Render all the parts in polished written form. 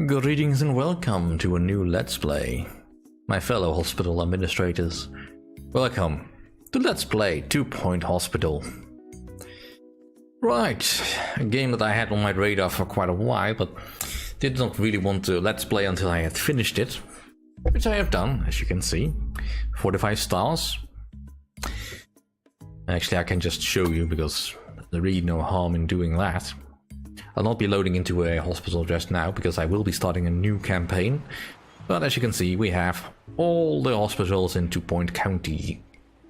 Greetings and welcome to a new Let's Play. My fellow hospital administrators, welcome to Let's Play 2 Point Hospital. Right, a game that I had on my radar for quite a while, but did not really want to Let's Play until I had finished it, which I have done, as you can see. 45 stars. Actually, I can just show you because there's really no harm in doing that. I'll not be loading into a hospital just now because I will be starting a new campaign. But as you can see, we have all the hospitals in 2 Point County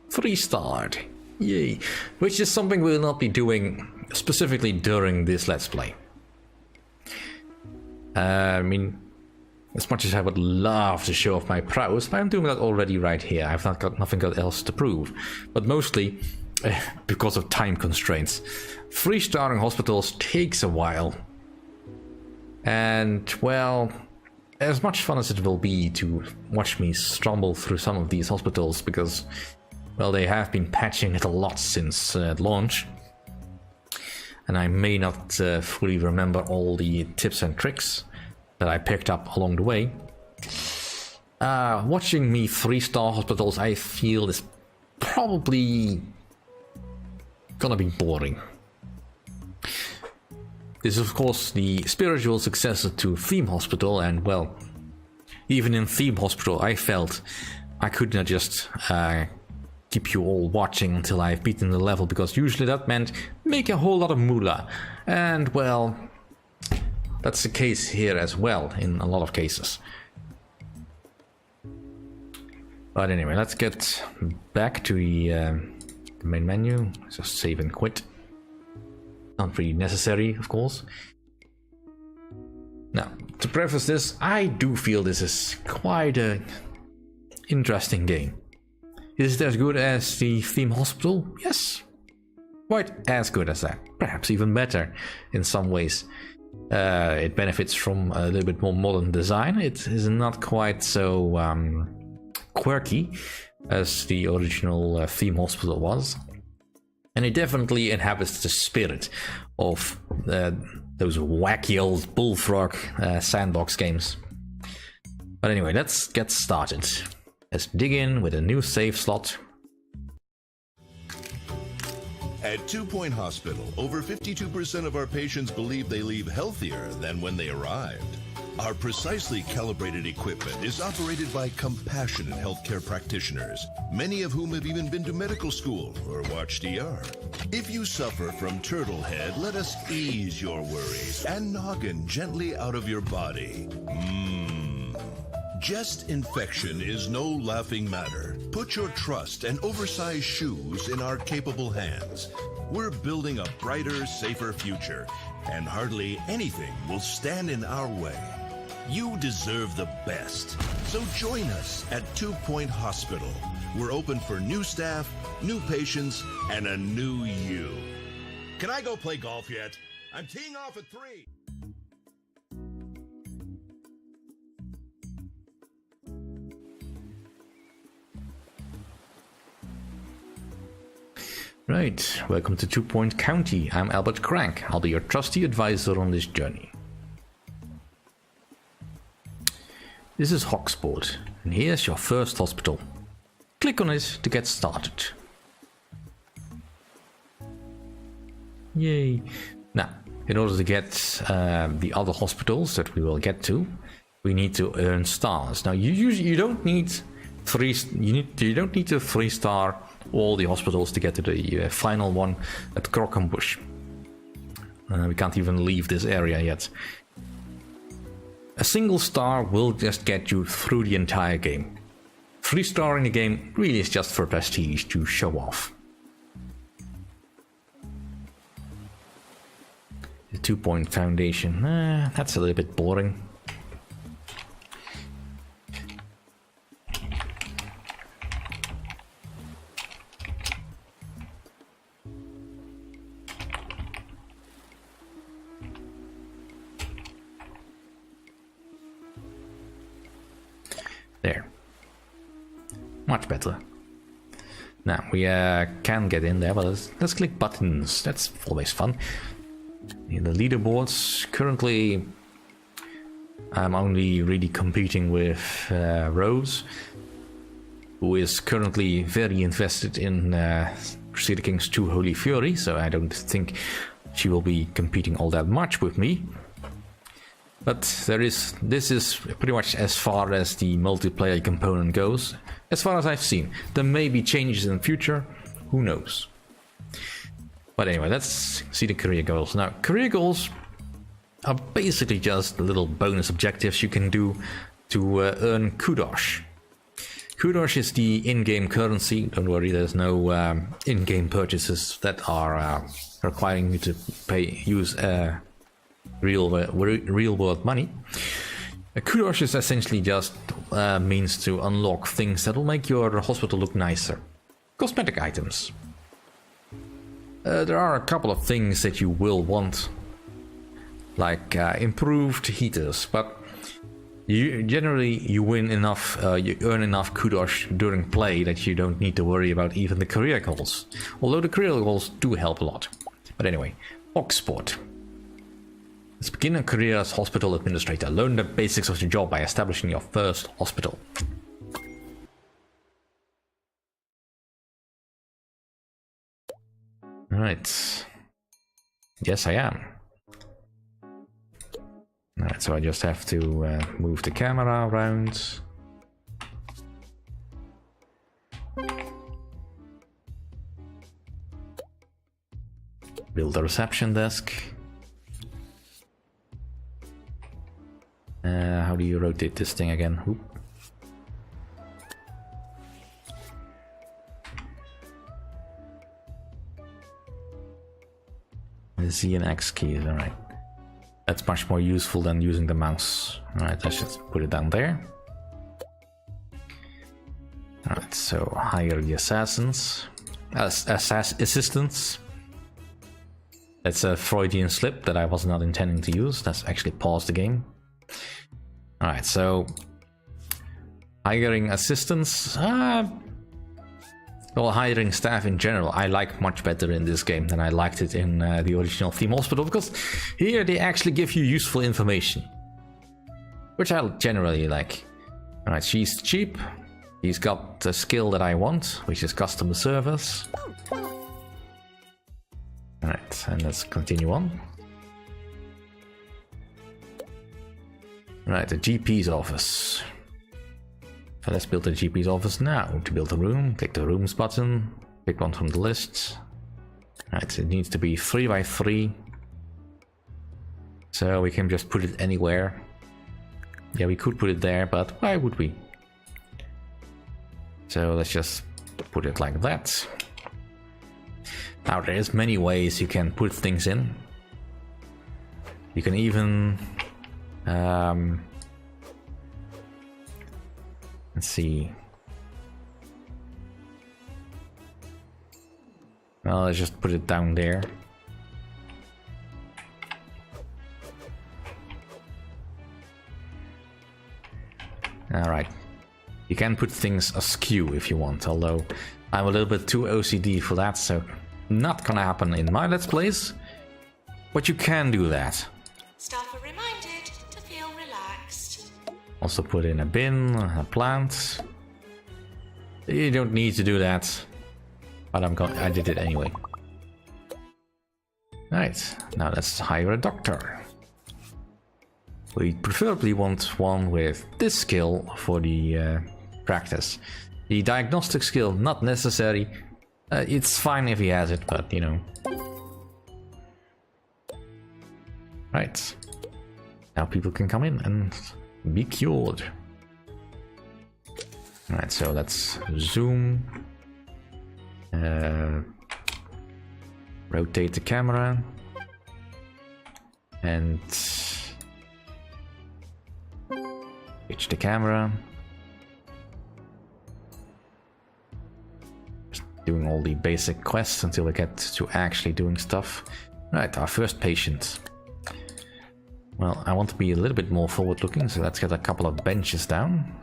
3-starred. Yay! Which is something we'll not be doing specifically during this Let's Play. I mean, as much as I would love to show off my prowess, I'm doing that already right here. I've not got nothing else to prove. But mostly because of time constraints. 3-starring hospitals takes a while. And, well, as much fun as it will be to watch me stumble through some of these hospitals, because, well, they have been patching it a lot since launch. And I may not fully remember all the tips and tricks that I picked up along the way. Watching me 3-star hospitals, I feel, is probably gonna be boring. This is of course the spiritual successor to Theme Hospital, and well, even in Theme Hospital I felt I could not just keep you all watching until I've beaten the level, because usually that meant make a whole lot of moolah, and well, that's the case here as well in a lot of cases. But anyway, let's get back to the main menu. Just save and quit. Not really necessary, of course. Now, to preface this, I do feel this is quite an interesting game. Is it as good as the Theme Hospital? Yes. Quite as good as that. Perhaps even better in some ways. It benefits from a little bit more modern design. It is not quite so quirky as the original Theme Hospital was. And it definitely inhabits the spirit of those wacky old bullfrog sandbox games. But anyway, let's get started. Let's dig in with a new save slot. At 2 Point Hospital, over 52% of our patients believe they leave healthier than when they arrived. Our precisely calibrated equipment is operated by compassionate healthcare practitioners, many of whom have even been to medical school or watched ER. If you suffer from turtle head, let us ease your worries and noggin gently out of your body. Chest infection is no laughing matter. Put your trust and oversized shoes in our capable hands. We're building a brighter, safer future, and hardly anything will stand in our way. You deserve the best. So join us at 2 Point Hospital. We're open for new staff, new patients, and a new you. Can I go play golf yet? I'm teeing off at 3. Right, welcome to 2 Point County. I'm Albert Crank. I'll be your trusty advisor on this journey. This is Hogsport, and here's your first hospital. Click on it to get started. Yay! Now, in order to get the other hospitals that we will get to, we need to earn stars. Now, you don't need you don't need to 3-star all the hospitals to get to the final one at Crockenbush. We can't even leave this area yet. A single star will just get you through the entire game. 3-star in the game really is just for prestige, to show off. The 2 Point Foundation, that's a little bit boring. There. Much better. Now, we can get in there, but let's click buttons. That's always fun. In the leaderboards, currently I'm only really competing with Rose, who is currently very invested in Crusader Kings 2 Holy Fury, so I don't think she will be competing all that much with me. But this is pretty much as far as the multiplayer component goes, as far as I've seen. There may be changes in the future, who knows. But anyway, let's see the career goals. Now, career goals are basically just little bonus objectives you can do to earn kudos. Kudos is the in-game currency. Don't worry, there's no in-game purchases that are requiring you to use real world money. Kudos is essentially just means to unlock things that will make your hospital look nicer. Cosmetic items. There are a couple of things that you will want, like improved heaters, but you win enough, you earn enough kudos during play that you don't need to worry about even the career goals. Although the career goals do help a lot. But anyway, Hogsport. Let's begin a career as hospital administrator. Learn the basics of the job by establishing your first hospital. Alright. Yes, I am. Alright, so I just have to move the camera around. Build a reception desk. How do you rotate this thing again? Oop. The Z and X keys, alright. That's much more useful than using the mouse. Alright, I should put it down there. Alright, so hire the assassins. Assistants. That's a Freudian slip that I was not intending to use. Let's actually pause the game. Alright, so hiring assistants, well, hiring staff in general, I like much better in this game than I liked it in the original Theme Hospital, because here they actually give you useful information, which I generally like. Alright, she's cheap, he's got the skill that I want, which is customer service. Alright, and let's continue on. Right, the GP's office. So let's build the GP's office now. To build a room, click the rooms button, pick one from the list. Right, it needs to be 3 by 3. So we can just put it anywhere. Yeah, we could put it there, but why would we? So let's just put it like that. Now there's many ways you can put things in. You can even let's see. Well, let's just put it down there. Alright. You can put things askew if you want, although I'm a little bit too OCD for that, so not gonna happen in my Let's Plays. But you can do that. Staff are reminded to feel relaxed. Also put in a bin, a plant. You don't need to do that, but I did it anyway. Right, now let's hire a doctor. We preferably want one with this skill for the practice. The diagnostic skill, not necessary. It's fine if he has it, but you know. Right. Now people can come in and be cured. Alright, so let's zoom. Rotate the camera. And switch the camera. Just doing all the basic quests until we get to actually doing stuff. Right, our first patient. Well, I want to be a little bit more forward looking, so let's get a couple of benches down.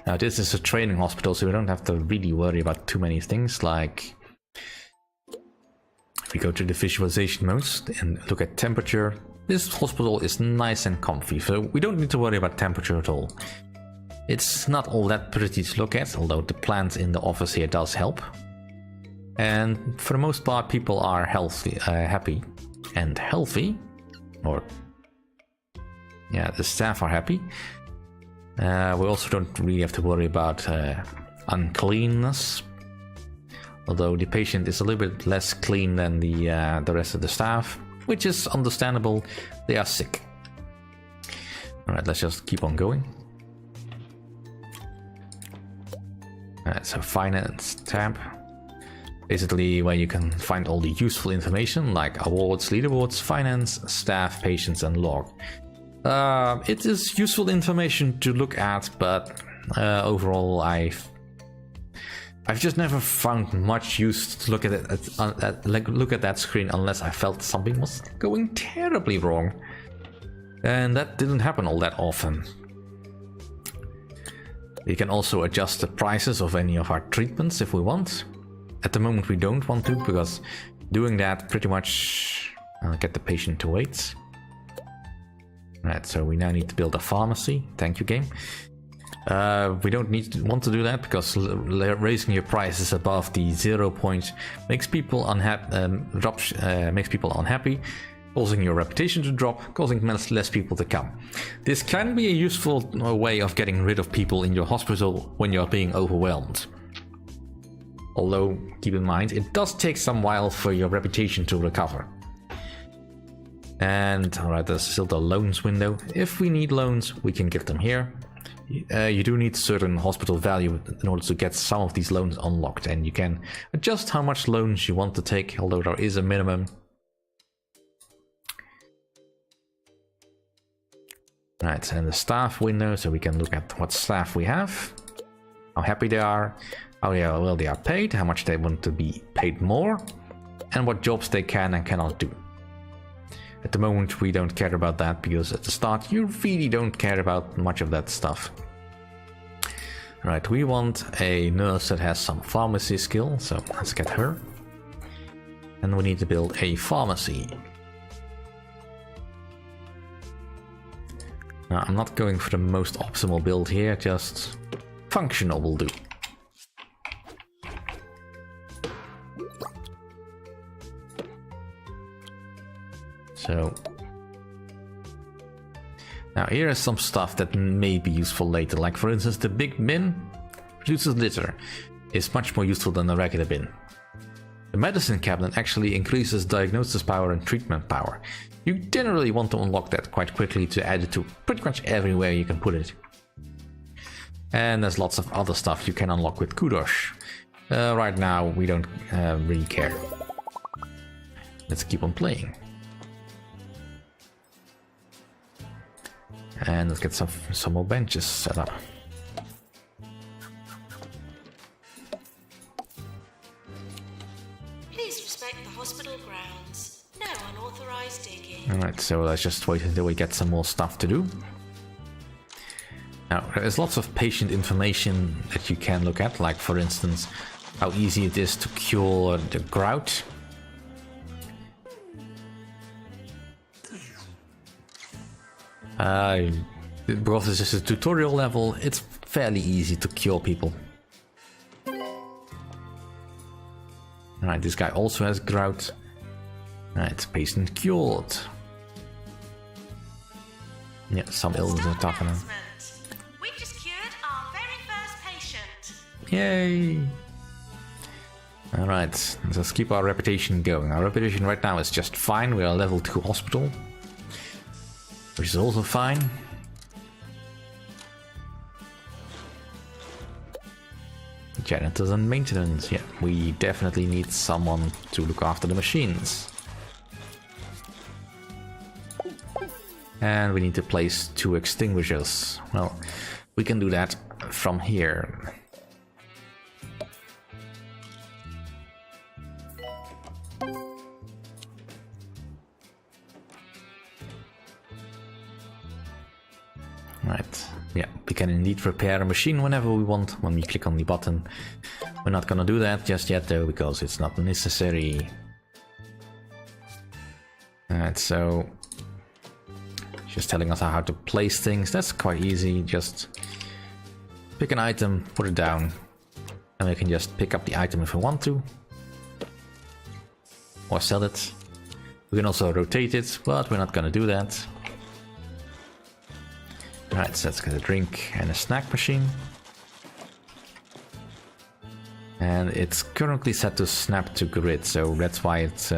Now this is a training hospital, so we don't have to really worry about too many things. Like if we go to the visualization modes and look at temperature, this hospital is nice and comfy, so we don't need to worry about temperature at all. It's not all that pretty to look at, although the plant in the office here does help. And for the most part, people are healthy, happy and healthy, or yeah, the staff are happy. We also don't really have to worry about uncleanness, although the patient is a little bit less clean than the rest of the staff, which is understandable. They are sick. All right, let's just keep on going. All right, so finance tab. Basically where you can find all the useful information like awards, leaderboards, finance, staff, patients, and log. It is useful information to look at, but overall I've just never found much use to look at it look at that screen unless I felt something was going terribly wrong, and that didn't happen all that often. We can also adjust the prices of any of our treatments if we want. At the moment we don't want to, because doing that pretty much get the patient to wait. Right, so we now need to build a pharmacy. Thank you, game. We don't want to do that because raising your prices above the 0 point makes people unhappy, causing your reputation to drop, causing less people to come. This can be a useful way of getting rid of people in your hospital when you're being overwhelmed. Although, keep in mind, it does take some while for your reputation to recover. And, alright, there's still the loans window. If we need loans, we can give them here. You do need certain hospital value in order to get some of these loans unlocked, and you can adjust how much loans you want to take, although there is a minimum. Right, and the staff window, so we can look at what staff we have, how happy they are, how well they are paid, how much they want to be paid more, and what jobs they can and cannot do. At the moment we don't care about that, because at the start you really don't care about much of that stuff. Right, we want a nurse that has some pharmacy skill, so let's get her. And we need to build a pharmacy. Now, I'm not going for the most optimal build here, just functional will do. So now here is some stuff that may be useful later, like for instance the big bin produces litter, is much more useful than the regular bin. The medicine cabinet actually increases diagnosis power and treatment power. You generally want to unlock that quite quickly to add it to pretty much everywhere you can put it. And there's lots of other stuff you can unlock with kudos. Right now we don't really care. Let's keep on playing. And let's get some more benches set up. Please respect the hospital grounds. No unauthorized digging. Alright, so let's just wait until we get some more stuff to do. Now, there's lots of patient information that you can look at, like for instance, how easy it is to cure the gout. Because this is a tutorial level, it's fairly easy to cure people. Alright, this guy also has gout. Alright, patient cured. Yeah, some illnesses are tough enough. We've just cured our very first patient. Yay! Alright, let's keep our reputation going. Our reputation right now is just fine. We are a level 2 hospital, which is also fine. Janitors and maintenance. Yeah, we definitely need someone to look after the machines. And we need to place 2 extinguishers. Well, we can do that from here. Right, yeah, we can indeed repair a machine whenever we want when we click on the button. We're not gonna do that just yet though, because it's not necessary. Alright, so just telling us how to place things. That's quite easy. Just pick an item, put it down, and we can just pick up the item if we want to, or sell it. We can also rotate it, but we're not gonna do that. Alright, so let's get a drink and a snack machine. And it's currently set to snap to grid, so that's why it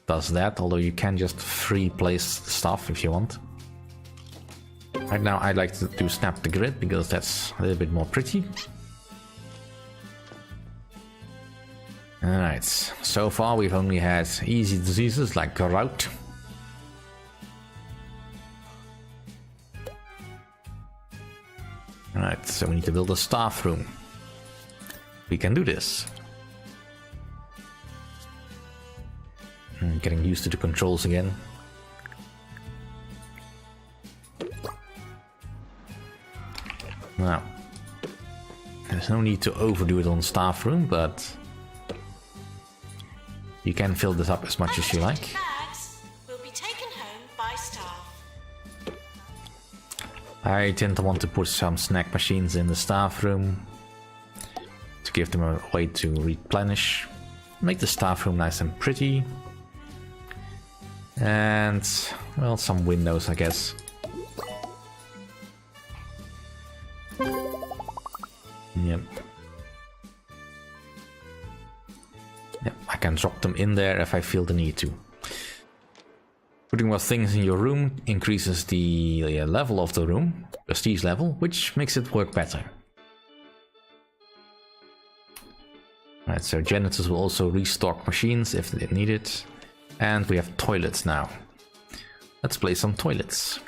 does that, although you can just free place stuff if you want. Right now I'd like to do snap to grid because that's a little bit more pretty. Alright, so far we've only had easy diseases like gout. Alright, so we need to build a staff room. We can do this. Getting used to the controls again. Now, there's no need to overdo it on staff room, but you can fill this up as much as you like. Bags will be taken home by staff. I tend to want to put some snack machines in the staff room to give them a way to replenish. Make the staff room nice and pretty. And, well, some windows, I guess. Yep. Yep, I can drop them in there if I feel the need to. Putting more things in your room increases the level of the room, prestige level, which makes it work better. Right, so janitors will also restock machines if they need it. And we have toilets now. Let's play some toilets.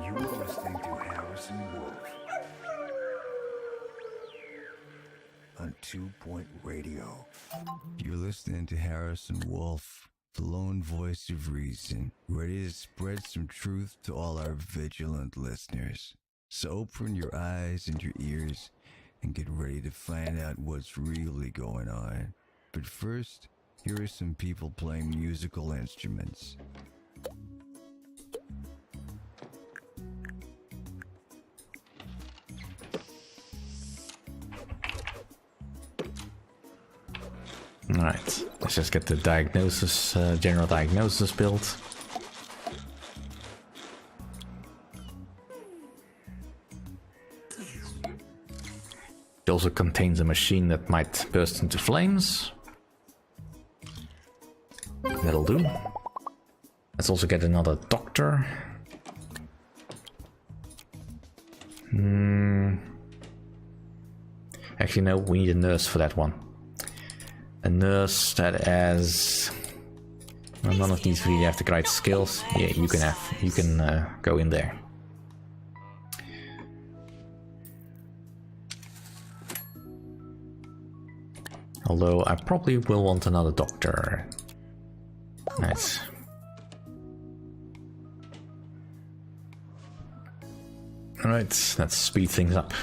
You're listening to Harrison Wolf on 2 Point Radio. You're listening to Harrison Wolf, the lone voice of reason, ready to spread some truth to all our vigilant listeners. So open your eyes and your ears and get ready to find out what's really going on. But first, here are some people playing musical instruments. Alright, let's just get the diagnosis, general diagnosis built. It also contains a machine that might burst into flames. That'll do. Let's also get another doctor. Actually, no, we need a nurse for that one. A nurse that has... well, none of these really have the right skills. Yeah, you can go in there. Although I probably will want another doctor. Nice. Alright, let's speed things up.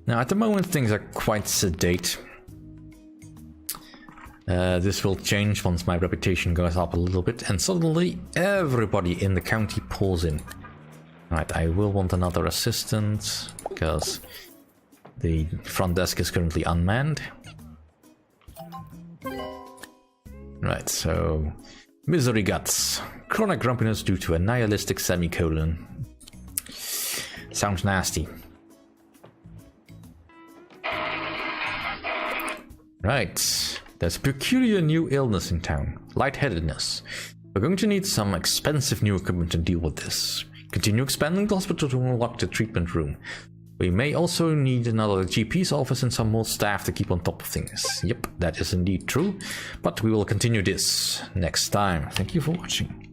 Now, at the moment, things are quite sedate. This will change once my reputation goes up a little bit, and suddenly everybody in the county pulls in. Right, I will want another assistant, because the front desk is currently unmanned. Right, so... misery guts. Chronic grumpiness due to a nihilistic semicolon. Sounds nasty. Right, there's a peculiar new illness in town, lightheadedness. We're going to need some expensive new equipment to deal with this. Continue expanding the hospital to unlock the treatment room. We may also need another GP's office and some more staff to keep on top of things. Yep, that is indeed true. But we will continue this next time. Thank you for watching.